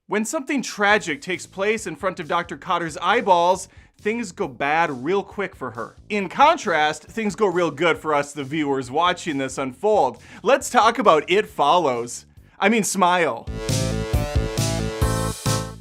When something tragic takes place in front of Dr. Cotter's eyeballs, things go bad real quick for her. In contrast, things go real good for us, the viewers, watching this unfold. Let's talk about It Follows. Smile.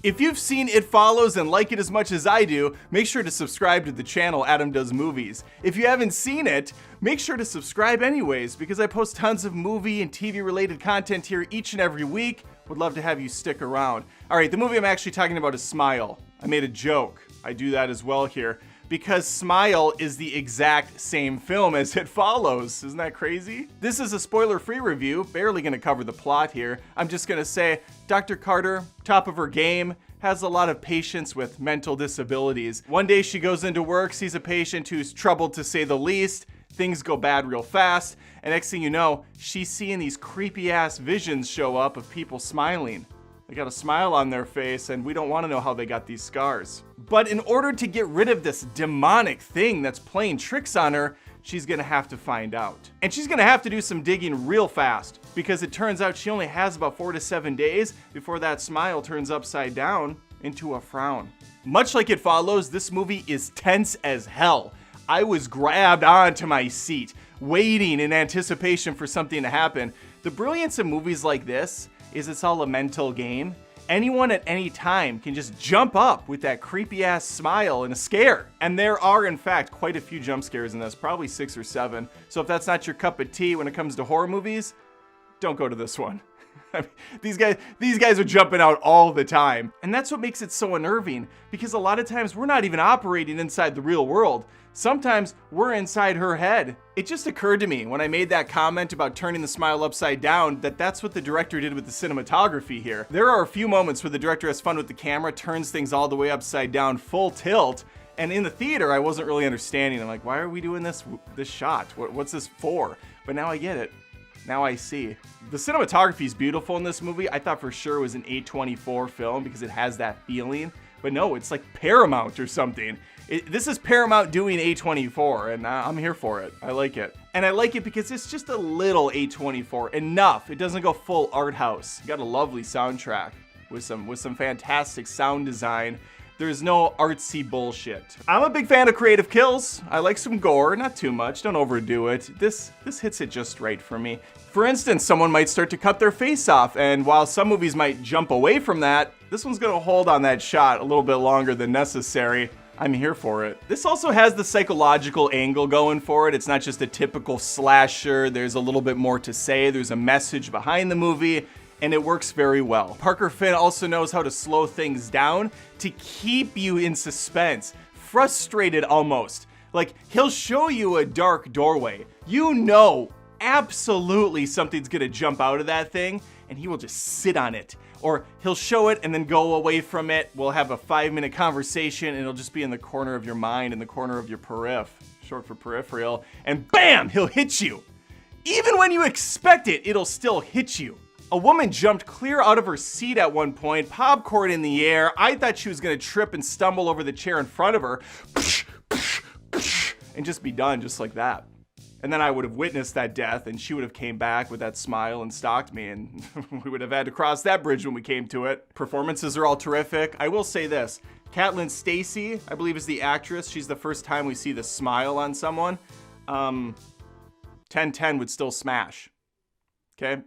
If you've seen It Follows and like it as much as I do, make sure to subscribe to the channel Adam Does Movies. If you haven't seen it, make sure to subscribe anyways, because I post tons of movie and TV related content here each and every week. Would love to have you stick around. Alright, the movie I'm actually talking about is Smile. I made a joke. I do that as well here, because Smile is the exact same film as It Follows. Isn't that crazy? This is a spoiler-free review, barely gonna cover the plot here. I'm just gonna say, Dr. Carter, top of her game, has a lot of patience with mental disabilities. One day she goes into work, sees a patient who's troubled to say the least, things go bad real fast, and next thing you know, she's seeing these creepy-ass visions show up of people smiling. They got a smile on their face, and we don't want to know how they got these scars. But in order to get rid of this demonic thing that's playing tricks on her, she's gonna have to find out. And she's gonna have to do some digging real fast, because it turns out she only has about 4 to 7 days before that smile turns upside down into a frown. Much like It Follows, this movie is tense as hell. I was grabbed onto my seat, waiting in anticipation for something to happen. The brilliance of movies like this is it's all a mental game. Anyone at any time can just jump up with that creepy ass smile and a scare. And there are in fact quite a few jump scares in this, probably 6 or 7. So if that's not your cup of tea when it comes to horror movies, don't go to this one. These guys are jumping out all the time. And that's what makes it so unnerving, because a lot of times we're not even operating inside the real world. Sometimes we're inside her head. It just occurred to me when I made that comment about turning the smile upside down that that's what the director did with the cinematography here. There are a few moments where the director has fun with the camera, turns things all the way upside down, full tilt, and in the theater I wasn't really understanding. I'm like, why are we doing this shot? What's this for? But now I get it. Now I see. The cinematography is beautiful in this movie. I thought for sure it was an A24 film because it has that feeling. But no, it's like Paramount or something. This is Paramount doing A24, and I'm here for it. I like it. And I like it because it's just a little A24, enough. It doesn't go full art house. Got a lovely soundtrack with some fantastic sound design. There's no artsy bullshit. I'm a big fan of creative kills. I like some gore, not too much, don't overdo it. This hits it just right for me. For instance, someone might start to cut their face off, and while some movies might jump away from that, this one's gonna hold on that shot a little bit longer than necessary. I'm here for it. This also has the psychological angle going for it. It's not just a typical slasher. There's a little bit more to say. There's a message behind the movie, and it works very well. Parker Finn also knows how to slow things down to keep you in suspense, frustrated almost. Like, he'll show you a dark doorway. You know absolutely something's gonna jump out of that thing, and he will just sit on it. Or he'll show it and then go away from it. We'll have a 5-minute conversation and it'll just be in the corner of your mind, in the corner of your short for peripheral, and bam, he'll hit you. Even when you expect it, it'll still hit you. A woman jumped clear out of her seat at one point, popcorn in the air. I thought she was gonna trip and stumble over the chair in front of her, and just be done just like that. And then I would have witnessed that death, and she would have came back with that smile and stalked me, and we would have had to cross that bridge when we came to it. Performances are all terrific. I will say this, Caitlin Stasey, I believe is the actress. She's the first time we see the smile on someone. 10/10 would still smash. Okay?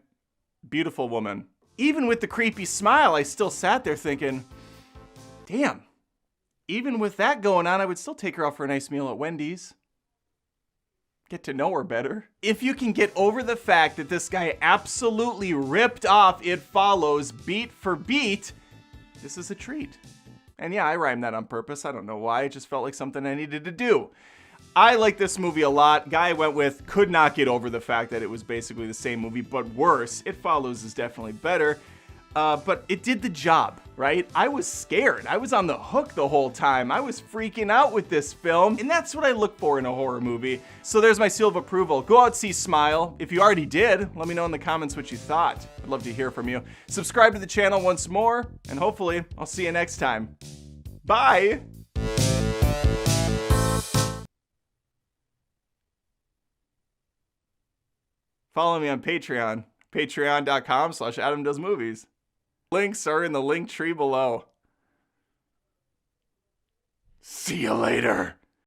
Beautiful woman. Even with the creepy smile, I still sat there thinking, damn, even with that going on, I would still take her out for a nice meal at Wendy's. Get to know her better. If you can get over the fact that this guy absolutely ripped off It Follows beat for beat, this is a treat. And yeah, I rhymed that on purpose. I don't know why. It just felt like something I needed to do. I like this movie a lot. Guy I went with could not get over the fact that it was basically the same movie, but worse. It Follows is definitely better. But it did the job, right? I was scared. I was on the hook the whole time. I was freaking out with this film, and that's what I look for in a horror movie. So there's my seal of approval. Go out, see Smile. If you already did, let me know in the comments what you thought. I'd love to hear from you. Subscribe to the channel once more, and hopefully I'll see you next time. Bye! Follow me on Patreon, patreon.com/AdamDoesMovies. Links are in the link tree below. See you later.